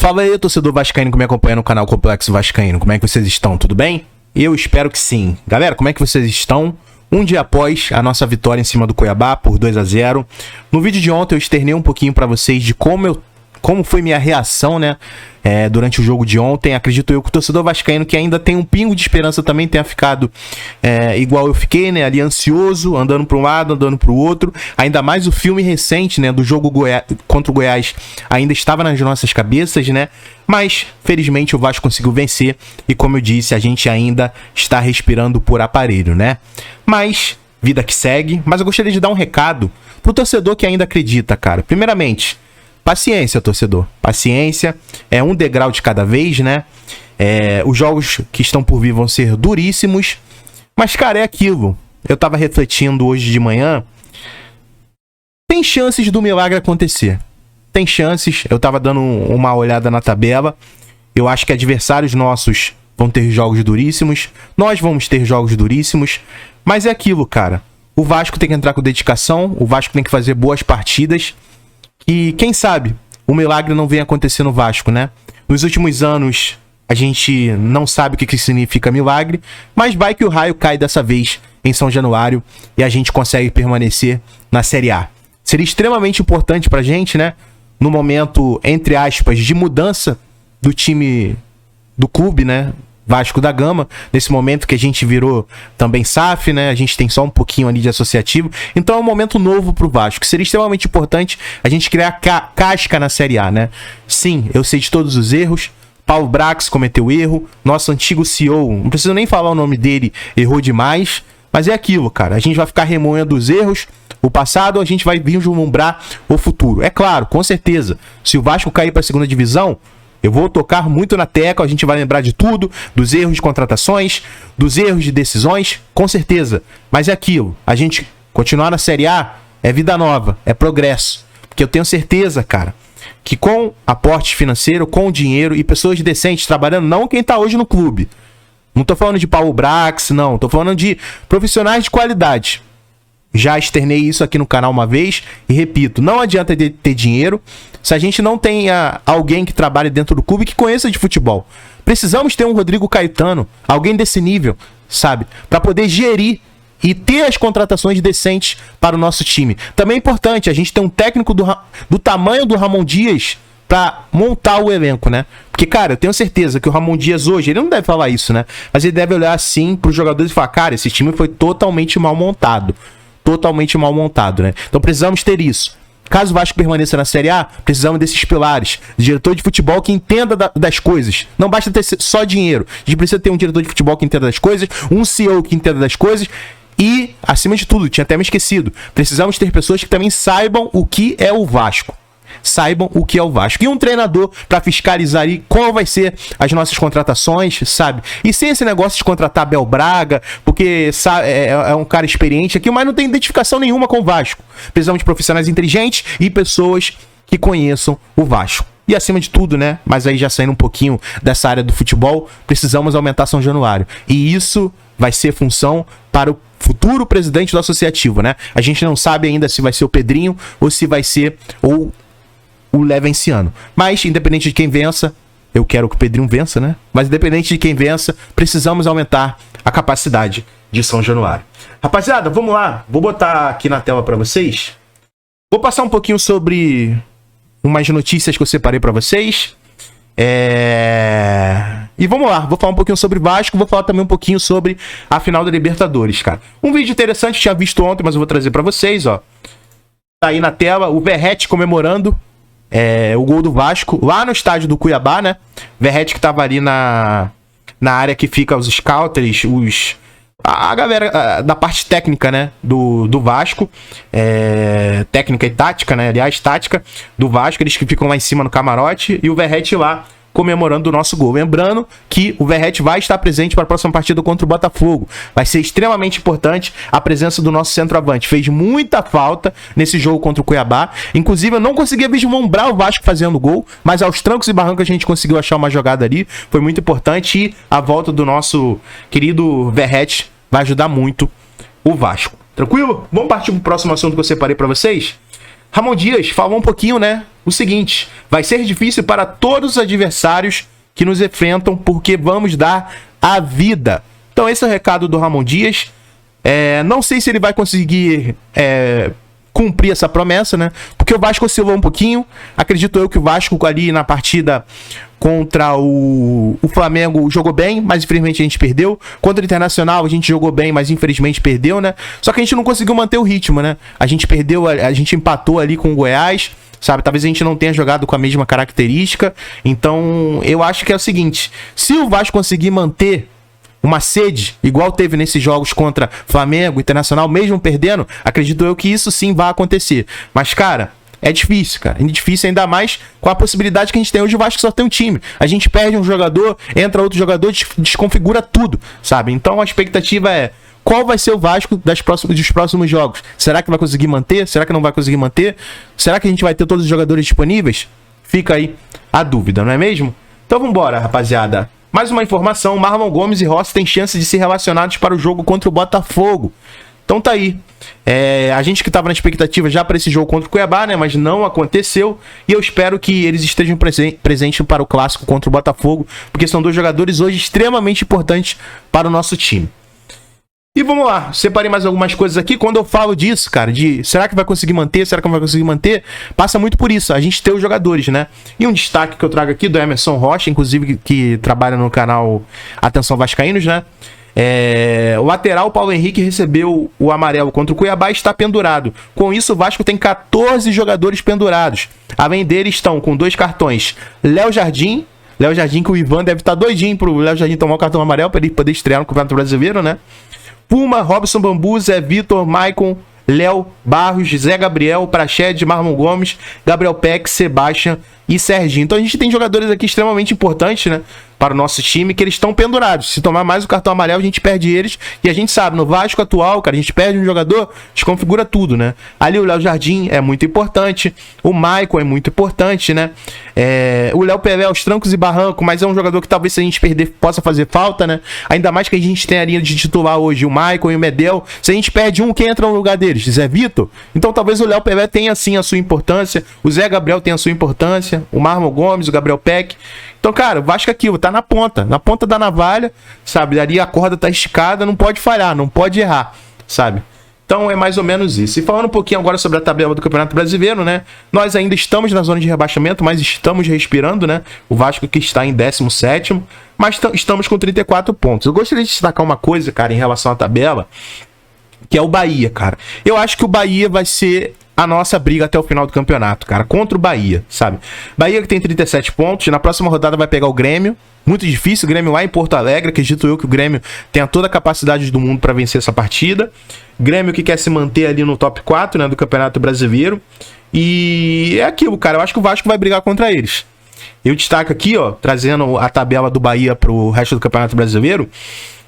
Fala aí, torcedor vascaíno que me acompanha no canal Complexo Vascaíno. Como é que vocês estão? Tudo bem? Eu espero que sim. Galera, como é que vocês estão? Um dia após a nossa vitória em cima do Cuiabá por 2-0. No vídeo de ontem eu externei um pouquinho pra vocês de como foi minha reação, né? Durante o jogo de ontem. Acredito eu que o torcedor vascaíno que ainda tem um pingo de esperança também tenha ficado igual eu fiquei, né? Ali ansioso, andando para um lado, andando para o outro. Ainda mais o filme recente, né? Do jogo contra o Goiás ainda estava nas nossas cabeças, né? Mas, felizmente, o Vasco conseguiu vencer. E como eu disse, a gente ainda está respirando por aparelho, né? Mas, vida que segue. Mas eu gostaria de dar um recado pro torcedor que ainda acredita, cara. Primeiramente, paciência, torcedor. Paciência. É um degrau de cada vez, né? Os jogos que estão por vir vão ser duríssimos. Mas, cara, é aquilo. Eu tava refletindo hoje de manhã. Tem chances do milagre acontecer. Tem chances. Eu tava dando uma olhada na tabela. Eu acho que adversários nossos vão ter jogos duríssimos. Nós vamos ter jogos duríssimos. Mas é aquilo, cara. O Vasco tem que entrar com dedicação. O Vasco tem que fazer boas partidas. E quem sabe o milagre não vem acontecer no Vasco, né? Nos últimos anos a gente não sabe o que significa milagre, mas vai que o raio cai dessa vez em São Januário e a gente consegue permanecer na Série A. Seria extremamente importante pra gente, né? No momento, entre aspas, de mudança do time, do clube, né? Vasco da Gama, nesse momento que a gente virou também SAF, né? A gente tem só um pouquinho ali de associativo. Então é um momento novo pro Vasco. Seria extremamente importante a gente criar casca na Série A, né? Sim, eu sei de todos os erros. Paulo Brax cometeu erro. Nosso antigo CEO, não preciso nem falar o nome dele, errou demais. Mas é aquilo, cara. A gente vai ficar remoendo os erros. O passado, a gente vai vislumbrar o futuro. É claro, com certeza. Se o Vasco cair para a segunda divisão, eu vou tocar muito na tecla, a gente vai lembrar de tudo, dos erros de contratações, dos erros de decisões, com certeza. Mas é aquilo, a gente continuar na Série A é vida nova, é progresso. Porque eu tenho certeza, cara, que com aporte financeiro, com dinheiro e pessoas decentes trabalhando, não quem tá hoje no clube. Não tô falando de Paulo Brax, não, tô falando de profissionais de qualidade. Já externei isso aqui no canal uma vez e repito, não adianta ter dinheiro se a gente não tem alguém que trabalhe dentro do clube que conheça de futebol. Precisamos ter um Rodrigo Caetano, alguém desse nível, sabe? Para poder gerir e ter as contratações decentes para o nosso time. Também é importante a gente ter um técnico do tamanho do Ramon Dias para montar o elenco, né? Porque, cara, eu tenho certeza que o Ramon Dias hoje, ele não deve falar isso, né? Mas ele deve olhar assim para os jogadores e falar, cara, esse time foi totalmente mal montado. Totalmente mal montado, né? Então precisamos ter isso. Caso o Vasco permaneça na Série A, precisamos desses pilares. Diretor de futebol que entenda das coisas. Não basta ter só dinheiro. A gente precisa ter um diretor de futebol que entenda das coisas, um CEO que entenda das coisas e, acima de tudo, tinha até me esquecido, precisamos ter pessoas que também saibam o que é o Vasco. Saibam o que é o Vasco. E um treinador para fiscalizar aí qual vai ser as nossas contratações, sabe? E sem esse negócio de contratar Abel Braga, porque é um cara experiente aqui, mas não tem identificação nenhuma com o Vasco. Precisamos de profissionais inteligentes e pessoas que conheçam o Vasco. E acima de tudo, né? Mas aí já saindo um pouquinho dessa área do futebol, precisamos aumentar São Januário. E isso vai ser função para o futuro presidente do associativo, né? A gente não sabe ainda se vai ser o Pedrinho ou se vai ser o Levenciano. Mas, independente de quem vença, eu quero que o Pedrinho vença, né? Mas, independente de quem vença, precisamos aumentar a capacidade de São Januário. Rapaziada, vamos lá. Vou botar aqui na tela para vocês. Vou passar um pouquinho sobre umas notícias que eu separei para vocês. E vamos lá. Vou falar um pouquinho sobre Vasco. Vou falar também um pouquinho sobre a final da Libertadores, cara. Um vídeo interessante, tinha visto ontem, mas eu vou trazer para vocês, ó. Tá aí na tela o Verratti comemorando o gol do Vasco, lá no estádio do Cuiabá, né? Verratti que tava ali na área que fica os scouters, a galera da parte técnica, né? Do Vasco. Técnica e tática, né? Aliás, tática do Vasco, eles que ficam lá em cima no camarote, e o Verratti lá comemorando o nosso gol. Lembrando que o Verratti vai estar presente para a próxima partida contra o Botafogo. Vai ser extremamente importante a presença do nosso centroavante. Fez muita falta nesse jogo contra o Cuiabá. Inclusive, eu não conseguia vislumbrar o Vasco fazendo gol, mas aos trancos e barrancos a gente conseguiu achar uma jogada ali. Foi muito importante e a volta do nosso querido Verratti vai ajudar muito o Vasco. Tranquilo? Vamos partir para o próximo assunto que eu separei para vocês? Ramon Dias falou um pouquinho, né? O seguinte: vai ser difícil para todos os adversários que nos enfrentam, porque vamos dar a vida. Então esse é o recado do Ramon Dias. Não sei se ele vai conseguir cumprir essa promessa, né? Porque o Vasco oscilou um pouquinho. Acredito eu que o Vasco ali na partida contra o Flamengo jogou bem, mas infelizmente a gente perdeu. Contra o Internacional a gente jogou bem, mas infelizmente perdeu, né? Só que a gente não conseguiu manter o ritmo, né? A gente perdeu, a gente empatou ali com o Goiás, sabe? Talvez a gente não tenha jogado com a mesma característica. Então eu acho que é o seguinte: se o Vasco conseguir manter uma sede, igual teve nesses jogos contra Flamengo, Internacional, mesmo perdendo, acredito eu que isso sim vai acontecer. Mas, cara, é difícil, cara. É difícil, ainda mais com a possibilidade que a gente tem hoje. O Vasco só tem um time. A gente perde um jogador, entra outro jogador, desconfigura tudo, sabe? Então a expectativa é: qual vai ser o Vasco dos próximos jogos? Será que vai conseguir manter? Será que não vai conseguir manter? Será que a gente vai ter todos os jogadores disponíveis? Fica aí a dúvida, não é mesmo? Então vambora, rapaziada. Mais uma informação: Marlon Gomes e Rossi têm chance de ser relacionados para o jogo contra o Botafogo. Então tá aí. A gente que estava na expectativa já para esse jogo contra o Cuiabá, né? Mas não aconteceu. E eu espero que eles estejam presentes para o clássico contra o Botafogo, porque são dois jogadores hoje extremamente importantes para o nosso time. E vamos lá, separei mais algumas coisas aqui. Quando eu falo disso, cara, de será que vai conseguir manter, será que não vai conseguir manter, passa muito por isso, a gente ter os jogadores, né? E um destaque que eu trago aqui do Emerson Rocha, inclusive que trabalha no canal Atenção Vascaínos, né? O lateral Paulo Henrique recebeu o amarelo contra o Cuiabá e está pendurado. Com isso, o Vasco tem 14 jogadores pendurados. Além dele, estão com 2 cartões Léo Jardim, que o Ivan deve estar doidinho pro Léo Jardim tomar o cartão amarelo para ele poder estrear no Campeonato Brasileiro, né? Puma, Robson Bambu, Zé Vitor, Maicon, Léo Barros, Zé Gabriel, Prached, Marlon Gomes, Gabriel Peck, Sebastião e Serginho. Então a gente tem jogadores aqui extremamente importantes, né, para o nosso time, que eles estão pendurados. Se tomar mais o cartão amarelo, a gente perde eles. E a gente sabe, no Vasco atual, cara, a gente perde um jogador, desconfigura tudo, né? Ali o Léo Jardim é muito importante, o Maicon é muito importante, né? O Léo Pelé, os trancos e barrancos, mas é um jogador que talvez se a gente perder possa fazer falta, né? Ainda mais que a gente tem a linha de titular hoje, o Maicon e o Medel. Se a gente perde um, quem entra no lugar deles? Zé Vitor? Então talvez o Léo Pelé tenha sim a sua importância, o Zé Gabriel tenha a sua importância, o Marlon Gomes, o Gabriel Peck. Então, cara, o Vasco aqui, tá na ponta da navalha, sabe? Ali a corda tá esticada, não pode falhar, não pode errar, sabe? Então é mais ou menos isso. E falando um pouquinho agora sobre a tabela do Campeonato Brasileiro, né? Nós ainda estamos na zona de rebaixamento, mas estamos respirando, né? O Vasco que está em 17º, mas estamos com 34 pontos. Eu gostaria de destacar uma coisa, cara, em relação à tabela, que é o Bahia, cara. Eu acho que o Bahia vai ser a nossa briga até o final do campeonato, cara, contra o Bahia, sabe? Bahia que tem 37 pontos, na próxima rodada vai pegar o Grêmio, muito difícil, o Grêmio lá em Porto Alegre, acredito eu que o Grêmio tenha toda a capacidade do mundo para vencer essa partida. Grêmio que quer se manter ali no top 4, né, do Campeonato Brasileiro. E é aquilo, cara, eu acho que o Vasco vai brigar contra eles. Eu destaco aqui, ó, trazendo a tabela do Bahia pro resto do Campeonato Brasileiro.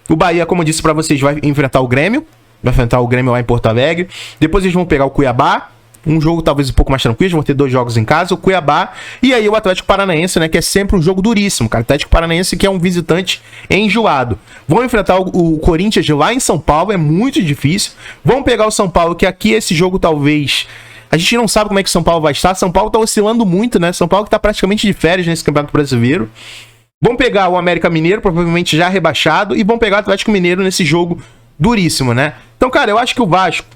O Bahia, como eu disse para vocês, vai enfrentar o Grêmio, lá em Porto Alegre. Depois eles vão pegar o Cuiabá, um jogo talvez um pouco mais tranquilo, vão ter 2 jogos em casa, o Cuiabá e aí o Atlético Paranaense, né, que é sempre um jogo duríssimo, cara. Atlético Paranaense que é um visitante enjoado. Vão enfrentar o Corinthians lá em São Paulo, é muito difícil. Vão pegar o São Paulo, que aqui esse jogo talvez... A gente não sabe como é que o São Paulo vai estar. São Paulo tá oscilando muito, né? São Paulo que tá praticamente de férias nesse Campeonato Brasileiro. Vão pegar o América Mineiro, provavelmente já rebaixado, e vão pegar o Atlético Mineiro nesse jogo duríssimo, né? Então, cara, eu acho que o Vasco,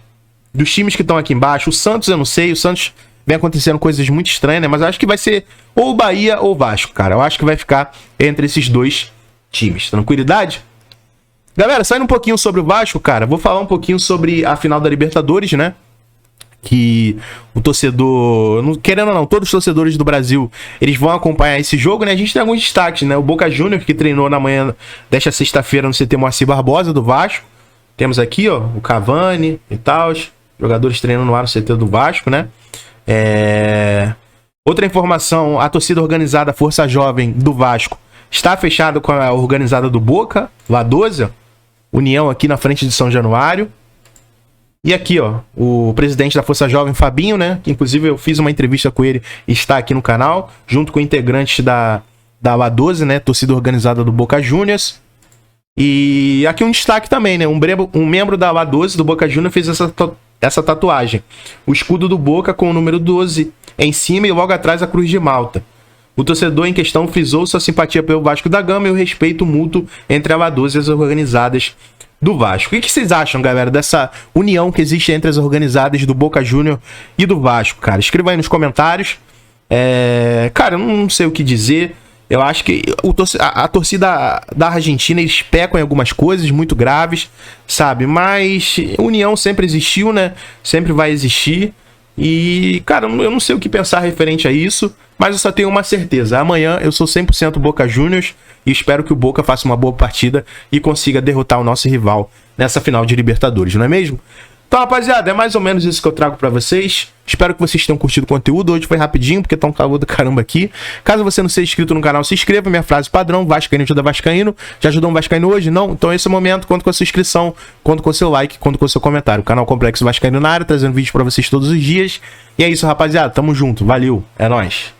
dos times que estão aqui embaixo, o Santos eu não sei, o Santos vem acontecendo coisas muito estranhas, né? Mas eu acho que vai ser ou o Bahia ou o Vasco, cara. Eu acho que vai ficar entre esses 2 times. Tranquilidade? Galera, saindo um pouquinho sobre o Vasco, cara, vou falar um pouquinho sobre a final da Libertadores, né? Que o torcedor, querendo ou não, todos os torcedores do Brasil, eles vão acompanhar esse jogo, né? A gente tem alguns destaques, né? O Boca Juniors, que treinou na manhã desta sexta-feira no CT Moacir Barbosa, do Vasco. Temos aqui, ó, o Cavani e tal, jogadores treinando lá no CT do Vasco, né? Outra informação, a torcida organizada Força Jovem do Vasco está fechada com a organizada do Boca, lá 12, ó, União aqui na frente de São Januário. E aqui, ó, o presidente da Força Jovem, Fabinho, né? Que inclusive eu fiz uma entrevista com ele, está aqui no canal, junto com integrantes da La 12, né? Torcida organizada do Boca Juniors. E aqui um destaque também, né? Um membro da La 12 do Boca Juniors fez essa essa tatuagem. O escudo do Boca com o número 12 em cima e logo atrás a Cruz de Malta. O torcedor em questão frisou sua simpatia pelo Vasco da Gama e o respeito mútuo entre a La12 e as organizadas do Vasco. O que vocês acham, galera, dessa união que existe entre as organizadas do Boca Júnior e do Vasco, cara? Escreva aí nos comentários. Cara, eu não sei o que dizer. Eu acho que a torcida da Argentina, eles pecam em algumas coisas muito graves, sabe? Mas união sempre existiu, né? Sempre vai existir. E, cara, eu não sei o que pensar referente a isso, mas eu só tenho uma certeza. Amanhã eu sou 100% Boca Juniors e espero que o Boca faça uma boa partida e consiga derrotar o nosso rival nessa final de Libertadores, não é mesmo? Então, rapaziada, é mais ou menos isso que eu trago pra vocês. Espero que vocês tenham curtido o conteúdo. Hoje foi rapidinho, porque tá um calor do caramba aqui. Caso você não seja inscrito no canal, se inscreva. Minha frase padrão, Vascaíno ajuda Vascaíno. Já ajudou um Vascaíno hoje? Não? Então esse é o momento. Conto com a sua inscrição, conto com o seu like, conto com o seu comentário. O canal Complexo Vascaíno na área, trazendo vídeos pra vocês todos os dias. E é isso, rapaziada. Tamo junto. Valeu. É nóis.